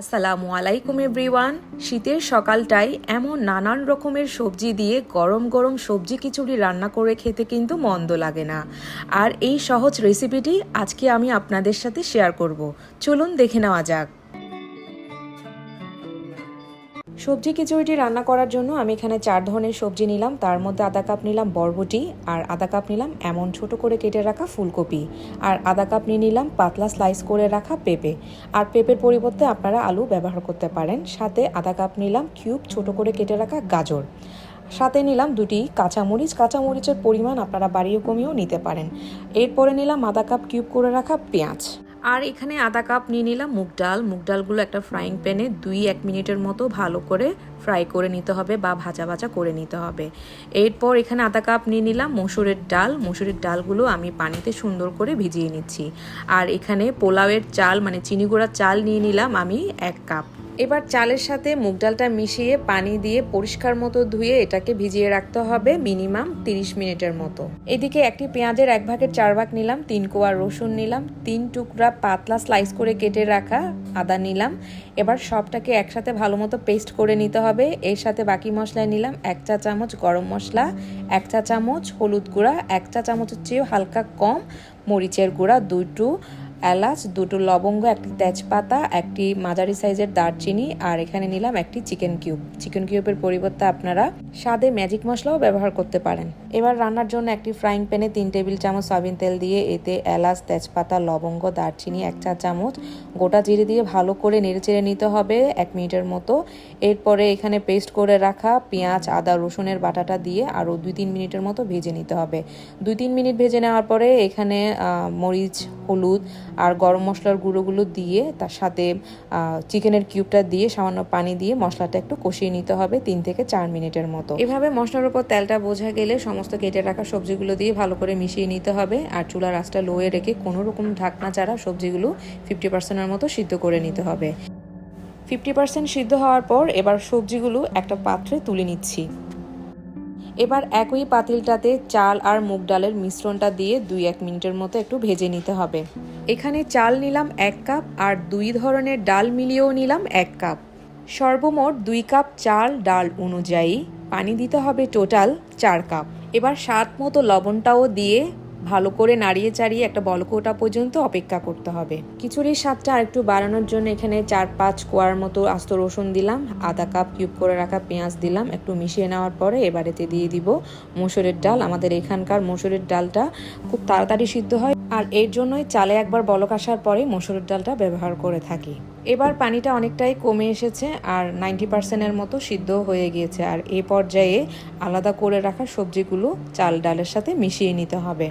আসসালামু আলাইকুম এভরিওয়ান। শীতের সকালটাই এমন নানান রকমের সবজি দিয়ে গরম গরম সবজি খিচুড়ি রান্না করে খেতে কিন্তু মন্দ লাগে না। আর এই সহজ রেসিপিটি আজকে আমি আপনাদের সাথে শেয়ার করব। চলুন দেখে নেওয়া যাক। সবজি খিচুড়িটি রান্না করার জন্য আমি এখানে 4 ধরনের সবজি নিলাম। তার মধ্যে আধা কাপ নিলাম বরবটি, আর আধা কাপ নিলাম এমন ছোট করে কেটে রাখা ফুলকপি, আর আধা কাপ নিয়ে নিলাম পাতলা স্লাইস করে রাখা পেঁপে। আর পেঁপের পরিবর্তে আপনারা আলু ব্যবহার করতে পারেন। সাথে আধা কাপ নিলাম কিউব ছোট করে কেটে রাখা গাজর। সাথে নিলাম 2টি কাঁচামরিচ। কাঁচামরিচের পরিমাণ আপনারা বাড়িয়ে কমিয়েও নিতে পারেন। এরপরে নিলাম আধা কাপ কিউব করে রাখা পেঁয়াজ। আর এখানে আধা কাপ নিয়ে নিলাম মুগ ডাল। মুগ ডালগুলো একটা ফ্রাইং প্যানে 2-1 মিনিটের মতো ভালো করে ফ্রাই করে নিতে হবে বা ভাজা ভাজা করে নিতে হবে। এরপর এখানে আধা কাপ নিয়ে নিলাম মসুরের ডাল। মসুরের ডালগুলো আমি পানিতে সুন্দর করে ভিজিয়ে নিচ্ছি। আর এখানে পোলাওয়ের চাল মানে চিনি গুঁড়া চাল নিয়ে নিলাম আমি 1 কাপ। এবার চালের সাথে মুগ ডালটা মিশিয়ে পানি দিয়ে পরিষ্কার মতো ধুয়ে এটাকে ভিজিয়ে রাখতে হবে মিনিমাম 30 মিনিটের মতো। এদিকে একটি পেঁয়াজের 1/4 ভাগ নিলাম, 3 কোয়া রসুন নিলাম, 3 টুকরা পাতলা স্লাইস করে কেটে রাখা আদা নিলাম। এবার সবটাকে একসাথে ভালো মতো পেস্ট করে নিতে হবে। এর সাথে বাকি মশলায় নিলাম 1 চা চামচ গরম মশলা, 1 চা চামচ হলুদ গুঁড়া, 1 চা চামচের চেয়েও হালকা কম মরিচের গুঁড়া, 2টো এলাচ, 2টো লবঙ্গ, 1টি তেজপাতা, 1টি মাঝারি সাইজের দারচিনি, আর এখানে নিলাম 1টি চিকেন কিউব। চিকেন কিউবের পরিবর্তে আপনারা স্বাদে ম্যাজিক মশলাও ব্যবহার করতে পারেন। এবার রান্নার জন্য একটি ফ্রাইং প্যানে 3 টেবিল চামচ সয়াবিন তেল দিয়ে এতে এলাচ, তেজপাতা, লবঙ্গ, দারচিনি, 1 চা চামচ গোটা জিরে দিয়ে ভালো করে নেড়েচেড়ে নিতে হবে 1 মিনিটের মতো। এরপরে এখানে পেস্ট করে রাখা পেঁয়াজ, আদা, রসুনের বাটাটা দিয়ে আরও 2-3 মিনিটের মতো ভেজে নিতে হবে। 2-3 মিনিট ভেজে নেওয়ার পরে এখানে মরিচ, হলুদ আর গরম মশলার গুঁড়োগুলো দিয়ে তার সাথে চিকেনের কিউবটা দিয়ে সামান্য পানি দিয়ে মশলাটা একটু কষিয়ে নিতে হবে 3 থেকে 4 মিনিটের মতো। এভাবে মশলার উপর তেলটা বোঝা গেলে সমস্ত কেটে রাখা সবজিগুলো দিয়ে ভালো করে মিশিয়ে নিতে হবে। আর চুলার আঁচটা লোয়ে রেখে কোনো রকম ঢাকনা ছাড়া সবজিগুলো 50%-এর মতো সিদ্ধ করে নিতে হবে। 50% সিদ্ধ হওয়ার পর এবার সবজিগুলো একটা পাত্রে তুলে নিচ্ছি। এবার একই পাতিলটাতে চাল আর মুগ ডালের মিশ্রণটা দিয়ে 2-1 মিনিটের মতো একটু ভেজে নিতে হবে। এখানে চাল নিলাম 1 কাপ আর 2 ধরনের ডাল মিলিয়েও নিলাম 1 কাপ। সর্বমোট 2 কাপ চাল ডাল অনুযায়ী পানি দিতে হবে টোটাল 4 কাপ। এবার স্বাদ মতো লবণটাও দিয়ে ভালো করে নাড়িয়ে চাড়িয়ে একটা বলক ওঠা পর্যন্ত অপেক্ষা করতে হবে। খিচুড়ির স্বাদটা আরেকটু বাড়ানোর জন্য এখানে 4-5 কোয়ার মতো আস্ত রসুন দিলাম, আধা কাপ কিউব করে রাখা পেঁয়াজ দিলাম। একটু মিশিয়ে নেওয়ার পরে এবারেতে দিয়ে দিব মসুরের ডাল। আমাদের এখানকার মসুরের ডালটা খুব তাড়াতাড়ি সিদ্ধ হয়, আর এর জন্যই চালে একবার বলক আসার পরে মসুরের ডালটা ব্যবহার করে থাকি। এবার পানিটা অনেকটাই কমে এসেছে আর 90%-এর মতো সিদ্ধ হয়ে গিয়েছে। আর এই পর্যায়ে আলাদা করে রাখা সবজিগুলো চাল ডালের সাথে মিশিয়ে নিতে হবে।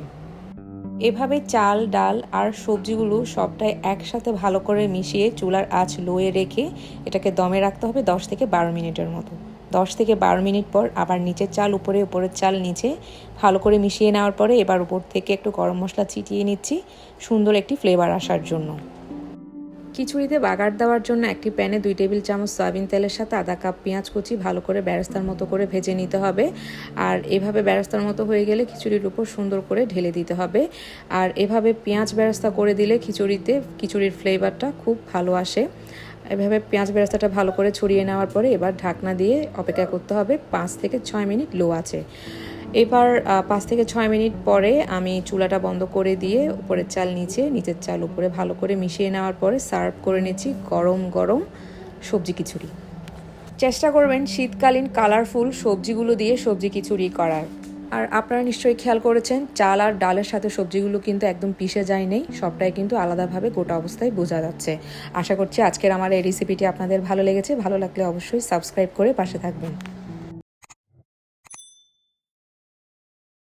এভাবে চাল ডাল আর সবজিগুলো সবটাই একসাথে ভালো করে মিশিয়ে চুলার আঁচ লোয়ে রেখে এটাকে দমে রাখতে হবে 10 থেকে 12 মিনিটের মতো। 10 থেকে 12 মিনিট পর আবার নিচের চাল উপরে, উপরের চাল নিচে ভালো করে মিশিয়ে নেওয়ার পরে এবার উপর থেকে একটু গরম মশলা ছিটিয়ে নিচ্ছি সুন্দর একটি ফ্লেভার আসার জন্য। খিচুড়িতে বাগার দেওয়ার জন্য একটি প্যানে 2 টেবিল চামচ সয়াবিন তেলের সাথে আধা কাপ পেঁয়াজ কুচি ভালো করে বেরেস্তার মতো করে ভেজে নিতে হবে। আর এভাবে বেরেস্তার মতো হয়ে গেলে খিচুড়ির উপর সুন্দর করে ঢেলে দিতে হবে। আর এভাবে পেঁয়াজ বেরেস্তা করে দিলে খিচুড়ির ফ্লেভারটা খুব ভালো আসে। এভাবে পেঁয়াজ বেরেস্তাটা ভালো করে ছড়িয়ে নেওয়ার পরে এবার ঢাকনা দিয়ে অপেক্ষা করতে হবে 5 থেকে 6 মিনিট লো আছে। এবার 5 থেকে 6 মিনিট পরে আমি চুলাটা বন্ধ করে দিয়ে উপরের চাল নিচের চাল উপরে ভালো করে মিশিয়ে নেওয়ার পরে সার্ভ করে নিচ্ছি গরম গরম সবজি খিচুড়ি। চেষ্টা করবেন শীতকালীন কালারফুল সবজিগুলো দিয়ে সবজি খিচুড়ি করার। আর আপনারা নিশ্চয়ই খেয়াল করেছেন চাল আর ডালের সাথে সবজিগুলো কিন্তু একদম পিষে যায় নেই, সবটাই কিন্তু আলাদাভাবে গোটা অবস্থায় বোঝা যাচ্ছে। আশা করছি আজকের আমার এই রেসিপিটি আপনাদের ভালো লেগেছে। ভালো লাগলে অবশ্যই সাবস্ক্রাইব করে পাশে থাকবেন।